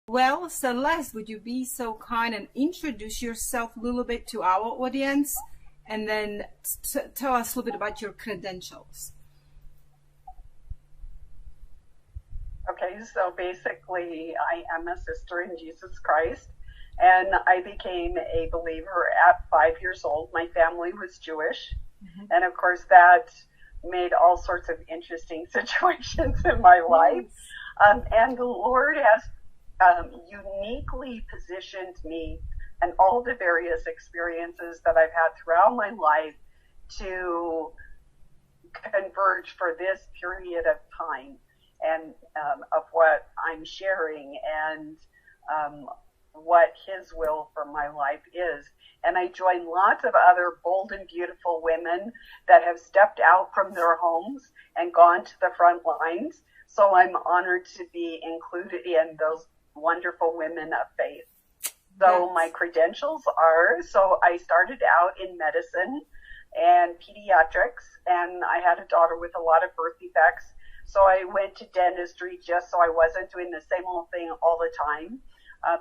Well, Celeste, would you be so kind and introduce yourself a little bit to our audience and then tell us a little bit about your credentials? Okay, so basically, I am a sister in Jesus Christ, and I became a believer at 5 years old. My family was Jewish, and of course, that made all sorts of interesting situations in my life. Yes. And the Lord has uniquely positioned me and all the various experiences that I've had throughout my life to converge for this period of time and of what I'm sharing and what His will for my life is. And I join lots of other bold and beautiful women that have stepped out from their homes and gone to the front lines. So I'm honored to be included in those wonderful women of faith. So my credentials are, so I started out in medicine and pediatrics, and I had a daughter with a lot of birth defects. So I went to dentistry just so I wasn't doing the same old thing all the time,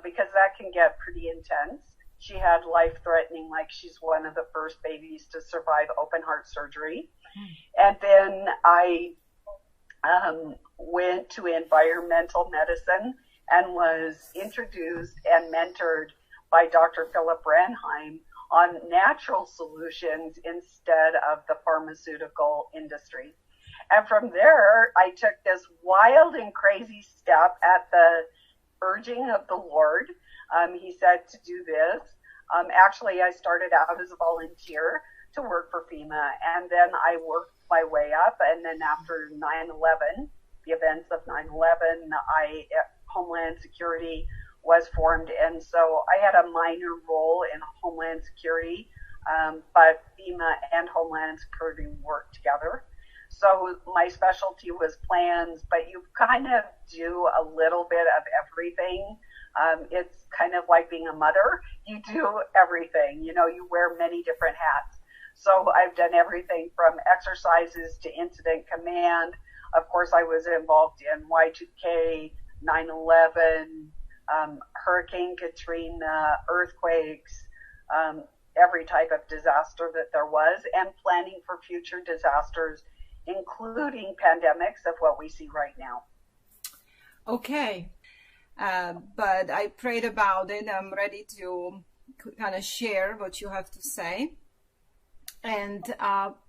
because that can get pretty intense. She had life-threatening, like she's one of the first babies to survive open heart surgery. And then I went to environmental medicine and was introduced and mentored by Dr. Philip Branheim on natural solutions instead of the pharmaceutical industry. And from there, I took this wild and crazy step at the urging of the Lord. He said to do this. Actually, I started out as a volunteer to work for FEMA, and then I worked my way up. And then after 9/11, the events of 9/11, Homeland Security was formed, and so I had a minor role in Homeland Security, but FEMA and Homeland Security worked together. So my specialty was plans, but you kind of do a little bit of everything. It's kind of like being a mother. You do everything. You know, you wear many different hats. So I've done everything from exercises to incident command. Of course, I was involved in Y2K, 9/11, Hurricane Katrina, earthquakes, every type of disaster that there was, and planning for future disasters, including pandemics of what we see right now. Okay. But I prayed about it. I'm ready to kind of share what you have to say. And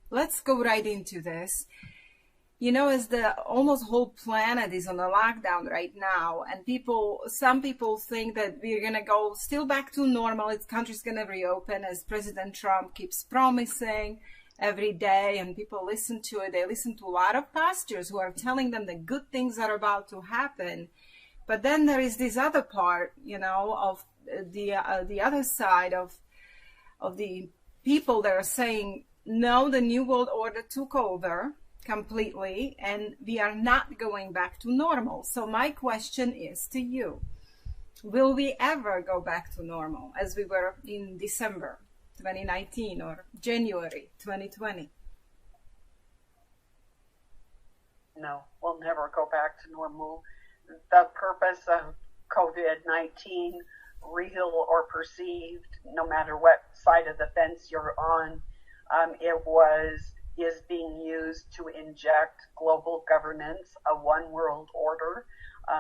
let's go right into this. You know, as the almost whole planet is on a lockdown right now, and some people think that we're going to go still back to normal. The country's going to reopen as President Trump keeps promising every day, and people listen to it. They listen to a lot of pastors who are telling them that good things are about to happen. But then there is this other part, you know, of the other side of the people that are saying, no, the New World Order took over completely, and we are not going back to normal. So my question is to you, will we ever go back to normal as we were in December 2019 or January 2020? No, we'll never go back to normal. The purpose of COVID-19, real or perceived, no matter what side of the fence you're on, is being used to inject global governance, a one world order.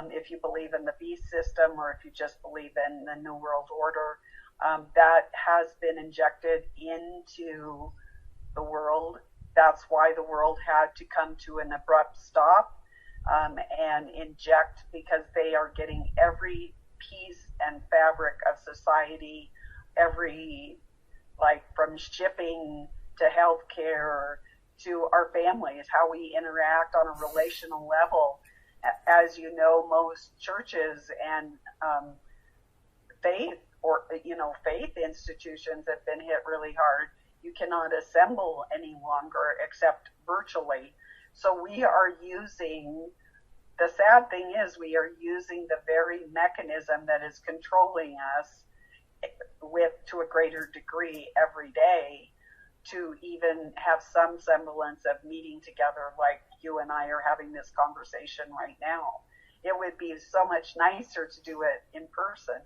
If you believe in the beast system, or if you just believe in the New World Order, that has been injected into the world. That's why the world had to come to an abrupt stop and inject, because they are getting every piece and fabric of society, from shipping to healthcare to our families, how we interact on a relational level. As you know, most churches and faith institutions have been hit really hard. You cannot assemble any longer except virtually. So we are using, the sad thing is, we are using the very mechanism that is controlling us to a greater degree every day to even have some semblance of meeting together like you and I are having this conversation right now. it would be so much nicer to do it in person.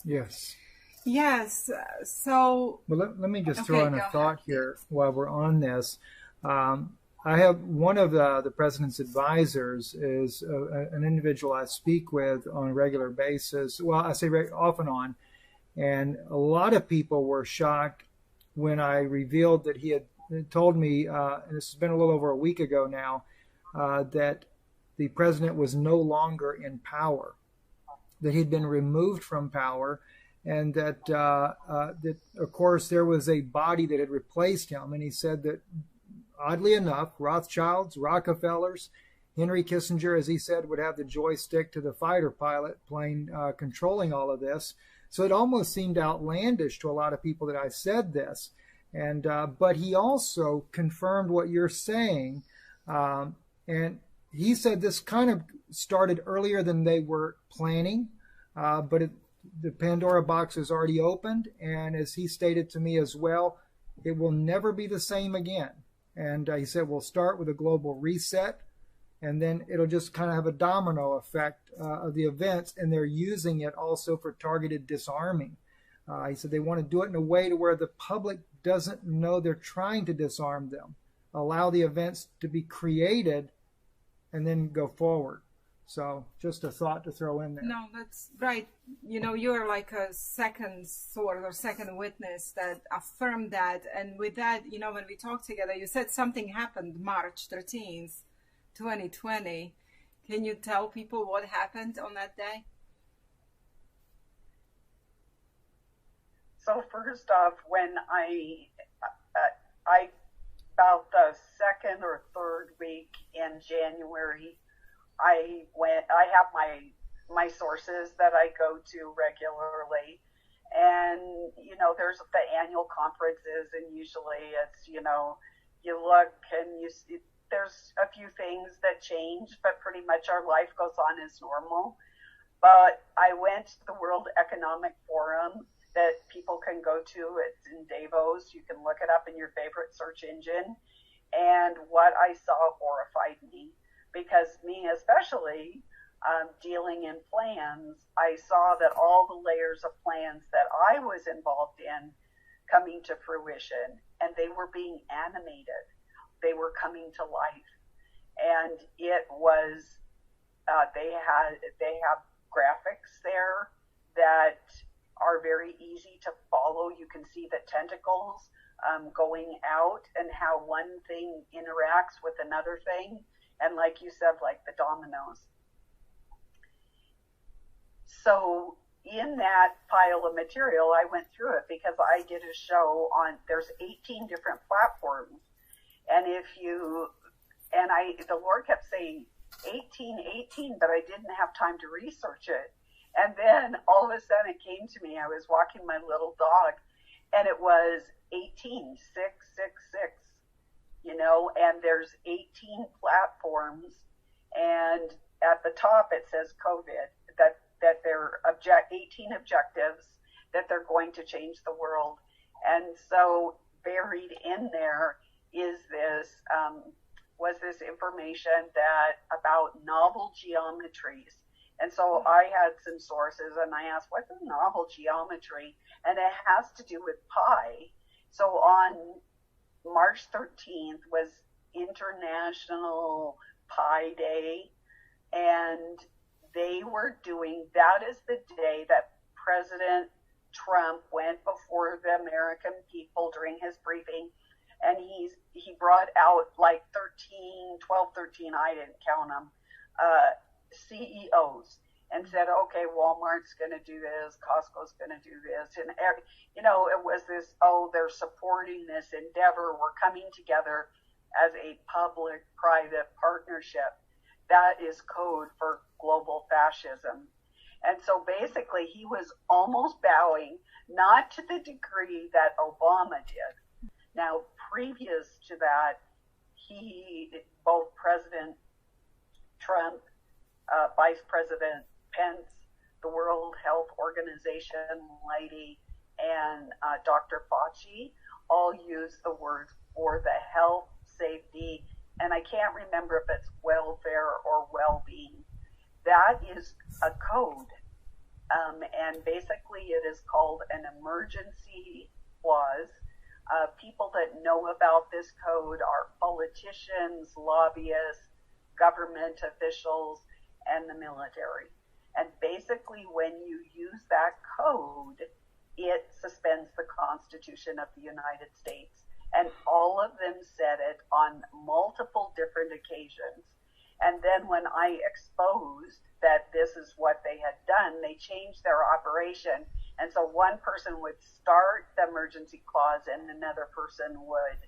Yes. Yes. So, well, let me just throw in a thought here while we're on this. I have one of the president's advisors is an individual I speak with on a regular basis. Well, I say off and on. And a lot of people were shocked when I revealed that he had told me, and this has been a little over a week ago now, that the president was no longer in power, that he'd been removed from power, and that, that of course, there was a body that had replaced him. And he said that, oddly enough, Rothschilds, Rockefellers, Henry Kissinger, as he said, would have the joystick to the fighter pilot plane controlling all of this. So it almost seemed outlandish to a lot of people that I said this. And but he also confirmed what you're saying. And he said this kind of started earlier than they were planning, but the Pandora box is already opened. And as he stated to me as well, it will never be the same again. And he said, we'll start with a global reset, and then it'll just kind of have a domino effect of the events. And they're using it also for targeted disarming. He said they want to do it in a way to where the public doesn't know they're trying to disarm them, allow the events to be created, and then go forward. So just a thought to throw in there. No, that's right. You know, you're like a second sword or second witness that affirmed that. And with that, you know, when we talked together, you said something happened March 13th, 2020. Can you tell people what happened on that day? So first off, when I about the second or third week in January, I have my sources that I go to regularly, and you know, there's the annual conferences, and usually it's, you know, you look and you see there's a few things that change, but pretty much our life goes on as normal. But I went to the World Economic Forum that people can go to. It's in Davos. You can look it up in your favorite search engine. And what I saw horrified me, because me especially, dealing in plans, I saw that all the layers of plans that I was involved in coming to fruition, and they were being animated. They were coming to life. And it was, they have graphics there that are very easy to follow. You can see the tentacles going out and how one thing interacts with another thing. And like you said, like the dominoes. So in that pile of material, I went through it because I did a show on, there's 18 different platforms. And the Lord kept saying 18, but I didn't have time to research it. And then all of a sudden it came to me. I was walking my little dog, and it was 18,666, you know, and there's 18 platforms, and at the top it says COVID, that they're 18 objectives, that they're going to change the world. And so buried in there is this, was this information that about novel geometries. And so I had some sources, and I asked, what's a novel geometry? And it has to do with pi. So on March 13th was International Pi Day, and they were doing, that is the day that President Trump went before the American people during his briefing, and he brought out like 12, 13, I didn't count them, CEOs, and said, okay, Walmart's going to do this, Costco's going to do this. And, you know, it was this, oh, they're supporting this endeavor. We're coming together as a public-private partnership. That is code for global fascism. And so basically he was almost bowing, not to the degree that Obama did. Now, previous to that, both President Trump, Vice President Pence, the World Health Organization lady, and Dr. Fauci all use the words for the health, safety, and I can't remember if it's welfare or well-being. that is a code. And basically it is called an emergency clause. People that know about this code are politicians, lobbyists, government officials, and the military. And basically when you use that code, it suspends the Constitution of the United States. And all of them said it on multiple different occasions. And then when I exposed that this is what they had done, they changed their operation. And so one person would start the emergency clause and another person would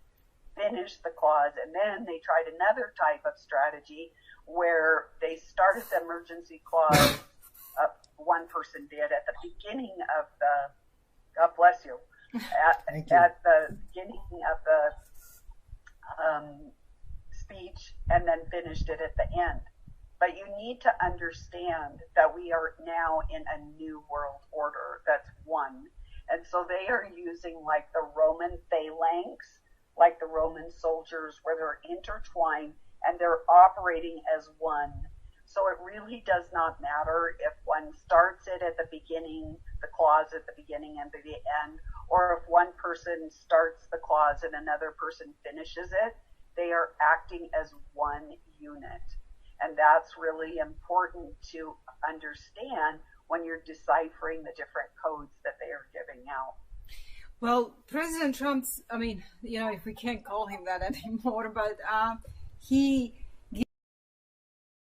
finish the clause. And then they tried another type of strategy where they started the emergency clause, one person did, at the beginning of the, God bless you, at the beginning of the speech, and then finished it at the end. But you need to understand that we are now in a new world order. That's one. And so they are using like the Roman phalanx, like the Roman soldiers, where they're intertwined and they're operating as one. So it really does not matter if one starts it at the beginning, the clause at the beginning and the end, or if one person starts the clause and another person finishes it. They are acting as one unit. And that's really important to understand when you're deciphering the different codes that they are giving out. Well, President Trump's, I mean, you know, if we can't call him that anymore, but he